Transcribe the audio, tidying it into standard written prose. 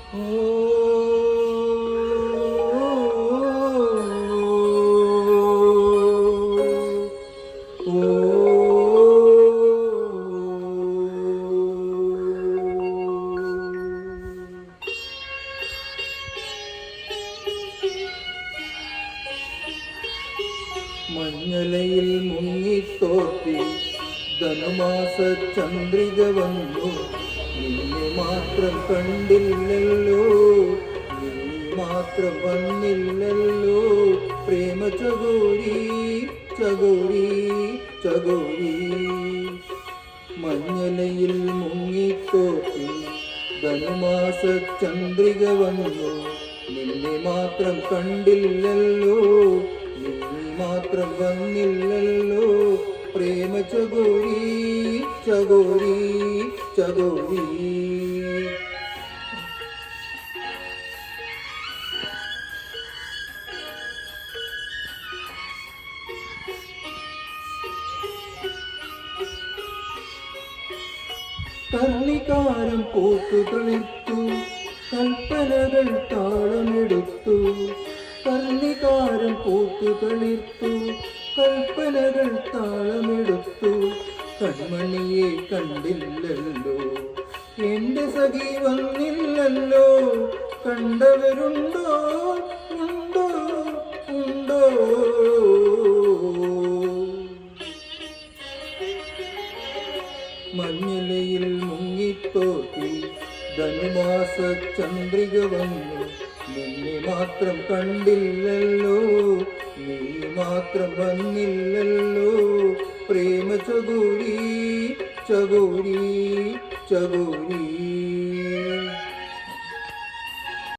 മഞ്ഞലയിൽ മുങ്ങിത്തോത്തി ധനുമാസ ചന്ദ്രിക വന്നു, നിന്നെ മാത്രം കണ്ടില്ലല്ലോ, നീ മാത്രം വന്നില്ലല്ലോ, പ്രേമ ചകോരി ചകോരി ചകോരി. മഞ്ഞലയിൽ മുങ്ങിത്തോത്തി ധനുമാസ ചന്ദ്രിക വന്നു, നിന്നെ മാത്രം കണ്ടില്ലല്ലോ, നീ മാത്രം വന്നില്ലല്ലോ, പ്രേമ ചകോരി ചകോരി ചകോരി. കർണികാരം പൂത്തുകളിർത്തു, കൽപ്പനകൾ താളമെടുത്തു, കർണികാരം പൂത്തുകളിർത്തു, കൽപ്പനകൾ താളമെടുത്തു, കൺമണിയെ കണ്ടില്ലല്ലോ, എന്റെ സഖി വന്നില്ലല്ലോ, കണ്ടവരുണ്ടോ ഉണ്ടോ ഉണ്ടോ. മഞ്ഞലയിൽ മുങ്ങിത്തോത്തി ധനുമാസ ചന്ദ്രിക വന്നു, നിന്നെ മാത്രം കണ്ടില്ലല്ലോ, നീ മാത്രം വന്നില്ലല്ലോ, പ്രേമ ചകോരി ചകോരി ചകോരി.